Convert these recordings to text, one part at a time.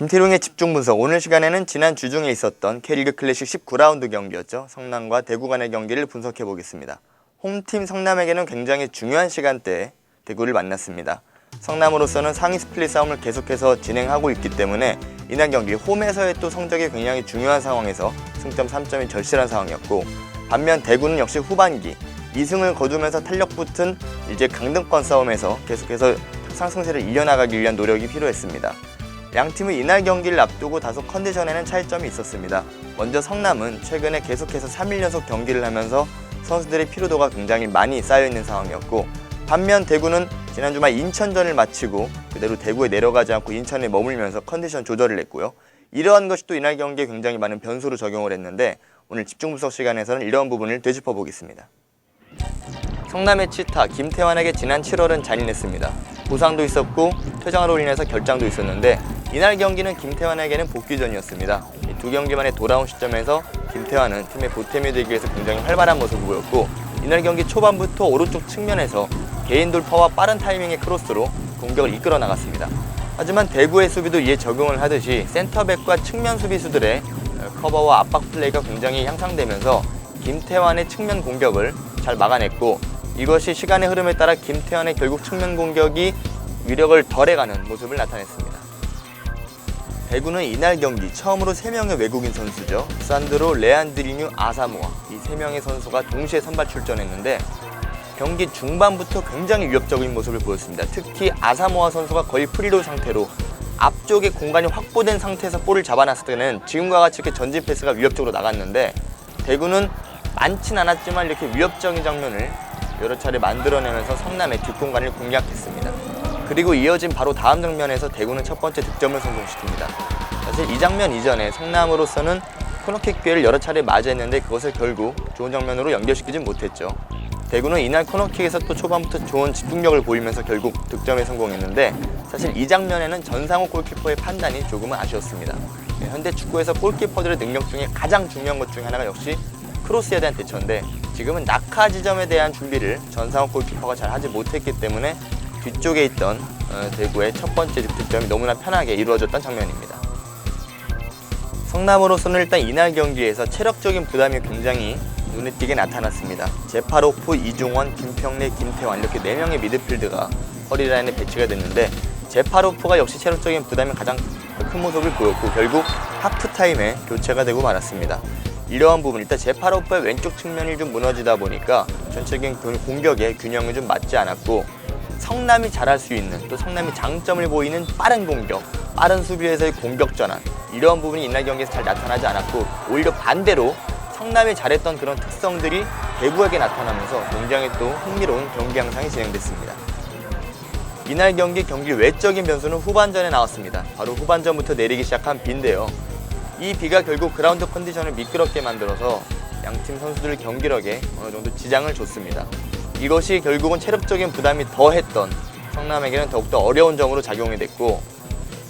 김태룡의 집중 분석. 오늘 시간에는 지난 주중에 있었던 K리그 클래식 19라운드 경기였죠. 성남과 대구 간의 경기를 분석해 보겠습니다. 홈팀 성남에게는 굉장히 중요한 시간대에 대구를 만났습니다. 성남으로서는 상위 스플릿 싸움을 계속해서 진행하고 있기 때문에 이날 경기 홈에서의 또 성적이 굉장히 중요한 상황에서 승점 3점이 절실한 상황이었고, 반면 대구는 역시 후반기 2승을 거두면서 탄력 붙은 이제 강등권 싸움에서 계속해서 상승세를 이어나가기 위한 노력이 필요했습니다. 양팀은 이날 경기를 앞두고 다소 컨디션에는 차이점이 있었습니다. 먼저 성남은 최근에 계속해서 3일 연속 경기를 하면서 선수들의 피로도가 굉장히 많이 쌓여있는 상황이었고, 반면 대구는 지난 주말 인천전을 마치고 그대로 대구에 내려가지 않고 인천에 머물면서 컨디션 조절을 했고요. 이러한 것이 또 이날 경기에 굉장히 많은 변수로 적용을 했는데, 오늘 집중 분석 시간에서는 이러한 부분을 되짚어 보겠습니다. 성남의 치타 김태환에게 지난 7월은 잔인했습니다. 부상도 있었고 퇴장으로 인해서 결장도 있었는데, 이날 경기는 김태환에게는 복귀전이었습니다. 이 두 경기 만에 돌아온 시점에서 김태환은 팀의 보탬이 되기 위해서 굉장히 활발한 모습을 보였고, 이날 경기 초반부터 오른쪽 측면에서 개인 돌파와 빠른 타이밍의 크로스로 공격을 이끌어 나갔습니다. 하지만 대구의 수비도 이에 적용을 하듯이 센터백과 측면 수비수들의 커버와 압박 플레이가 굉장히 향상되면서 김태환의 측면 공격을 잘 막아냈고, 이것이 시간의 흐름에 따라 김태환의 결국 측면 공격이 위력을 덜해가는 모습을 나타냈습니다. 대구는 이날 경기 처음으로 3명의 외국인 선수죠. 산드로, 레안드리뉴, 아사모아, 이 3명의 선수가 동시에 선발 출전했는데 경기 중반부터 굉장히 위협적인 모습을 보였습니다. 특히 아사모아 선수가 거의 프리롤 상태로 앞쪽에 공간이 확보된 상태에서 볼을 잡아놨을 때는 지금과 같이 이렇게 전진 패스가 위협적으로 나갔는데, 대구는 많진 않았지만 이렇게 위협적인 장면을 여러 차례 만들어내면서 성남의 뒷공간을 공략했습니다. 그리고 이어진 바로 다음 장면에서 대구는 첫 번째 득점을 성공시킵니다. 사실 이 장면 이전에 성남으로서는 코너킥 기회를 여러 차례 맞이했는데 그것을 결국 좋은 장면으로 연결시키지 못했죠. 대구는 이날 코너킥에서 또 초반부터 좋은 집중력을 보이면서 결국 득점에 성공했는데, 사실 이 장면에는 전상욱 골키퍼의 판단이 조금은 아쉬웠습니다. 현대 축구에서 골키퍼들의 능력 중에 가장 중요한 것 중에 하나가 역시 크로스에 대한 대처인데, 지금은 낙하 지점에 대한 준비를 전상욱 골키퍼가 잘 하지 못했기 때문에 뒤쪽에 있던 대구의 첫 번째 득점이 너무나 편하게 이루어졌던 장면입니다. 성남으로서는 일단 이날 경기에서 체력적인 부담이 굉장히 눈에 띄게 나타났습니다. 제파로프, 이중원, 김평래, 김태환 이렇게 4명의 미드필드가 허리 라인에 배치가 됐는데, 제파로프가 역시 체력적인 부담이 가장 큰 모습을 보였고 결국 하프타임에 교체가 되고 말았습니다. 이러한 부분, 일단 제파로프의 왼쪽 측면이 좀 무너지다 보니까 전체적인 공격의 균형이 좀 맞지 않았고, 성남이 잘할 수 있는, 또 성남이 장점을 보이는 빠른 공격, 빠른 수비에서의 공격 전환, 이러한 부분이 이날 경기에서 잘 나타나지 않았고, 오히려 반대로 성남이 잘했던 그런 특성들이 대구에게 나타나면서 굉장히 또 흥미로운 경기 양상이 진행됐습니다. 이날 경기 외적인 변수는 후반전에 나왔습니다. 바로 후반전부터 내리기 시작한 비인데요. 이 비가 결국 그라운드 컨디션을 미끄럽게 만들어서 양팀 선수들 경기력에 어느 정도 지장을 줬습니다. 이것이 결국은 체력적인 부담이 더했던 성남에게는 더욱더 어려운 점으로 작용이 됐고,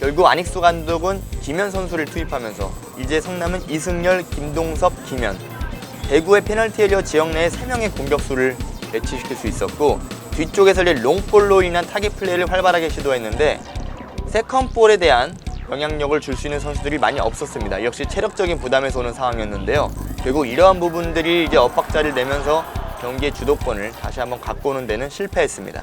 결국 안익수 감독은 김현 선수를 투입하면서 이제 성남은 이승열, 김동섭, 김현, 대구의 페널티 에리어 지역 내에 3명의 공격수를 배치시킬 수 있었고, 뒤쪽에서 롱볼로 인한 타겟 플레이를 활발하게 시도했는데 세컨볼에 대한 영향력을 줄 수 있는 선수들이 많이 없었습니다. 역시 체력적인 부담에서 오는 상황이었는데요. 결국 이러한 부분들이 이제 엇박자를 내면서 경기의 주도권을 다시 한번 갖고 오는 데는 실패했습니다.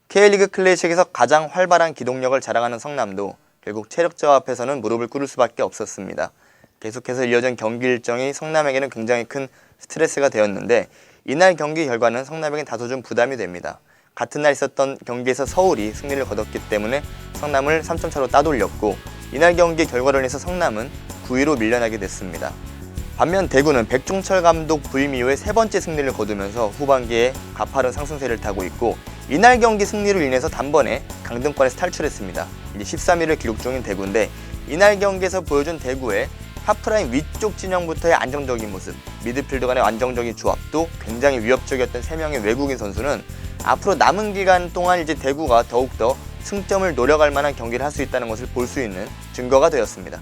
K리그 클래식에서 가장 활발한 기동력을 자랑하는 성남도 결국 체력 저하 앞에서는 무릎을 꿇을 수밖에 없었습니다. 계속해서 이어진 경기 일정이 성남에게는 굉장히 큰 스트레스가 되었는데, 이날 경기 결과는 성남에겐 다소 좀 부담이 됩니다. 같은 날 있었던 경기에서 서울이 승리를 거뒀기 때문에 성남을 3점 차로 따돌렸고, 이날 경기 결과로 인해서 성남은 9위로 밀려나게 됐습니다. 반면 대구는 백종철 감독 부임 이후에 3번째 승리를 거두면서 후반기에 가파른 상승세를 타고 있고, 이날 경기 승리로 인해서 단번에 강등권에서 탈출했습니다. 이제 13위를 기록 중인 대구인데, 이날 경기에서 보여준 대구의 하프라인 위쪽 진영부터의 안정적인 모습, 미드필드 간의 안정적인 조합도 굉장히 위협적이었던 3명의 외국인 선수는 앞으로 남은 기간 동안 이제 대구가 더욱더 승점을 노려갈 만한 경기를 할 수 있다는 것을 볼 수 있는 증거가 되었습니다.